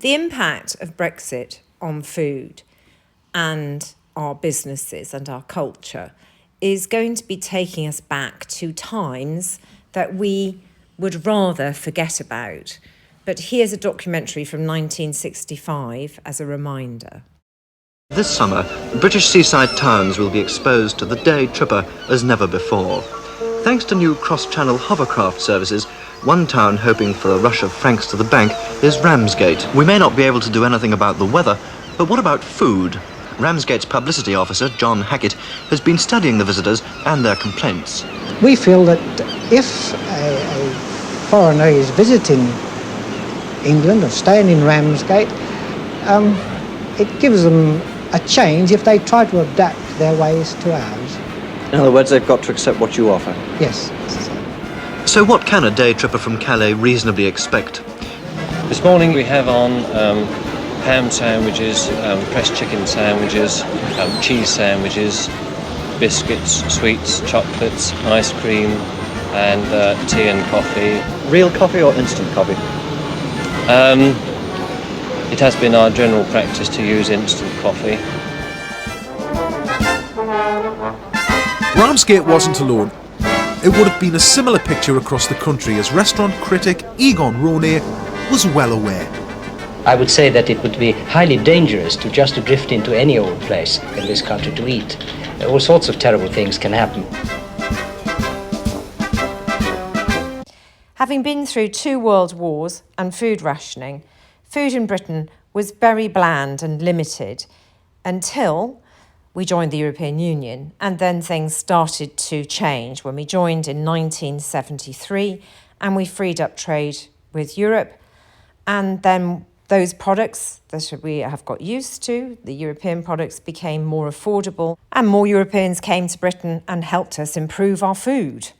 The impact of Brexit on food and our businesses and our culture is going to be taking us back to times that we would rather forget about. But here's a documentary from 1965 as a reminder. This summer, British seaside towns will be exposed to the day tripper as never before. Thanks to new cross-channel hovercraft services, one town hoping for a rush of francs to the bank is Ramsgate. We may not be able to do anything about the weather, but what about food? Ramsgate's publicity officer, John Hackett, has been studying the visitors and their complaints. We feel that if a foreigner is visiting England or staying in Ramsgate, it gives them a change if they try to adapt their ways to ours. In other words, they've got to accept what you offer. Yes. So what can a day tripper from Calais reasonably expect? This morning we have on ham sandwiches, pressed chicken sandwiches, cheese sandwiches, biscuits, sweets, chocolates, ice cream, and tea and coffee. Real coffee or instant coffee? It has been our general practice to use instant coffee. Ramsgate wasn't alone. It would have been a similar picture across the country, as restaurant critic Egon Ronay was well aware. I would say that it would be highly dangerous to just drift into any old place in this country to eat. All sorts of terrible things can happen. Having been through 2 world wars and food rationing, food in Britain was very bland and limited until we joined the European Union, and then things started to change when we joined in 1973 and we freed up trade with Europe, and then those products that we have got used to, the European products, became more affordable and more Europeans came to Britain and helped us improve our food.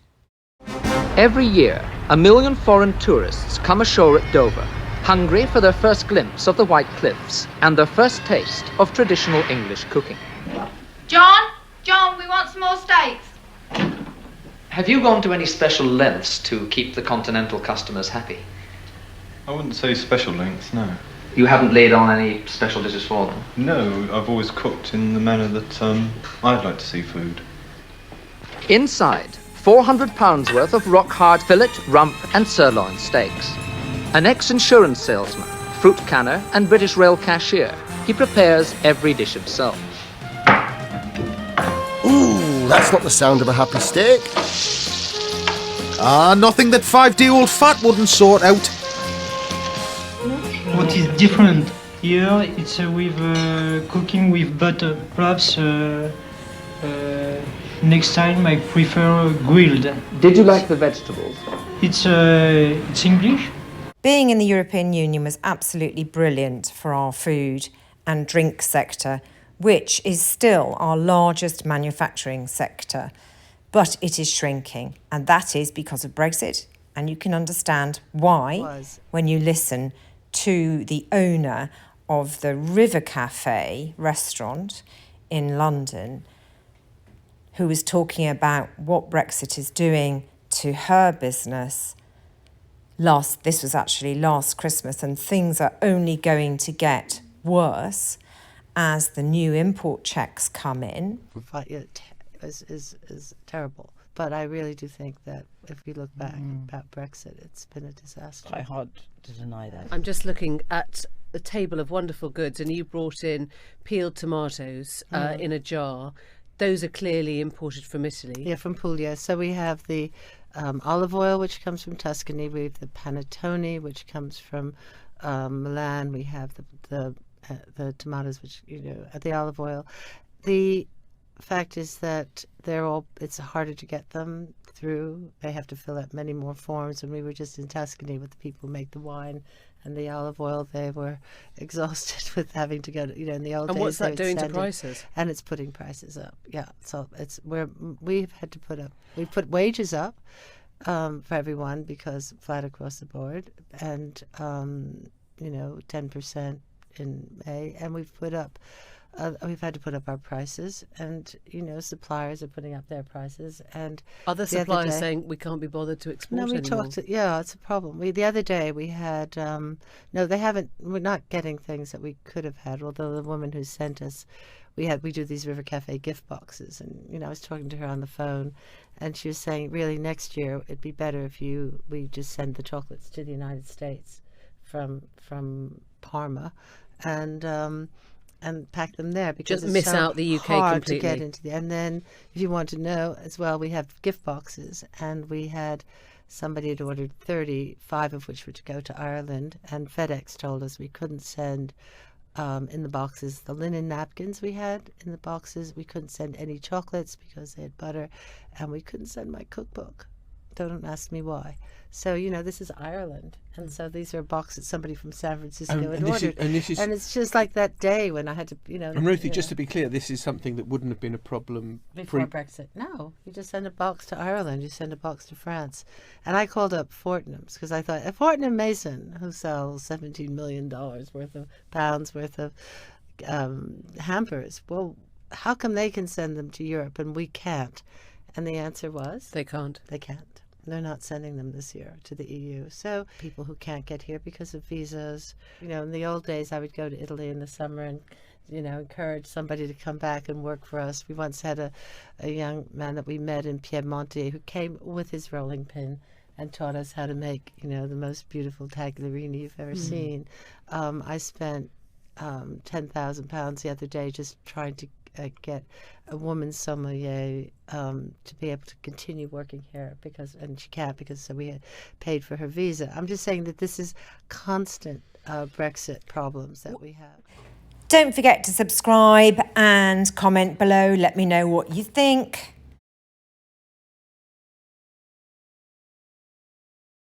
Every year, 1 million foreign tourists come ashore at Dover, hungry for their first glimpse of the White Cliffs and their first taste of traditional English cooking. John, we want some more steaks. Have you gone to any special lengths to keep the continental customers happy? I wouldn't say special lengths, no. You haven't laid on any special dishes for them? No, I've always cooked in the manner that I'd like to see food. Inside, 400 pounds worth of rock-hard fillet, rump and sirloin steaks. An ex-insurance salesman, fruit canner and British Rail cashier, he prepares every dish himself. Ooh, that's not the sound of a happy steak. Nothing that 5-day-old fat wouldn't sort out. What is different here, it's with cooking with butter. Perhaps next time I prefer grilled. Did you like the vegetables? It's English. Being in the European Union was absolutely brilliant for our food and drink sector, which is still our largest manufacturing sector, but it is shrinking, and that is because of Brexit, and you can understand why when you listen to the owner of the River Cafe restaurant in London, who was talking about what Brexit is doing to her business. This was actually last Christmas, and things are only going to get worse as the new import checks come in. Is terrible. But I really do think that if you look back about Brexit, it's been a disaster. Quite hard to deny that. I'm just looking at a table of wonderful goods, and you brought in peeled tomatoes in a jar. Those are clearly imported from Italy. Yeah, from Puglia. So we have the olive oil, which comes from Tuscany. We have the panettone, which comes from Milan. We have the tomatoes, which, the olive oil. The fact is that it's harder to get them through. They have to fill out many more forms. And we were just in Tuscany with the people who make the wine and the olive oil. They were exhausted with having to go to, in the old days. And what's that doing to prices? And it's putting prices up. Yeah. So we've had to we've put wages up for everyone, because flat across the board, and 10% in May, and we've put up we've had to put up our prices, and suppliers are putting up their prices, and other the other suppliers day- saying we can't be bothered to export No, we anymore. talked. Yeah, it's a problem. The other day we had no, they haven't. We're not getting things that we could have had. Although the woman who sent us, we do these River Cafe gift boxes, and I was talking to her on the phone, and she was saying, really, next year it'd be better if we just send the chocolates to the United States from Parma, and pack them there, because Just it's miss so out the UK hard completely. to get into and then if you want to know as well, we have gift boxes, and we had somebody had ordered 35 of which were to go to Ireland, and FedEx told us we couldn't send in the boxes the linen napkins we had in the boxes. We couldn't send any chocolates because they had butter, and we couldn't send my cookbook. Don't ask me why. So, this is Ireland. And so these are boxes somebody from San Francisco had ordered. And it's just like that day when I had to, And Ruthie, just to be clear, this is something that wouldn't have been a problem before Brexit. No, you just send a box to Ireland, you send a box to France. And I called up Fortnum's because I thought, Fortnum Mason, who sells $17 million pounds worth of hampers, well, how come they can send them to Europe and we can't? And the answer was? They can't. They can't. They're not sending them this year to the EU. So people who can't get here because of visas. In the old days, I would go to Italy in the summer and, encourage somebody to come back and work for us. We once had a young man that we met in Piemonte who came with his rolling pin and taught us how to make, the most beautiful tagliarini you've ever seen. I spent £10,000 the other day just trying to get a woman sommelier to be able to continue working here and she can't because so we had paid for her visa. I'm just saying that this is constant Brexit problems that we have. Don't forget to subscribe and comment below. Let me know what you think.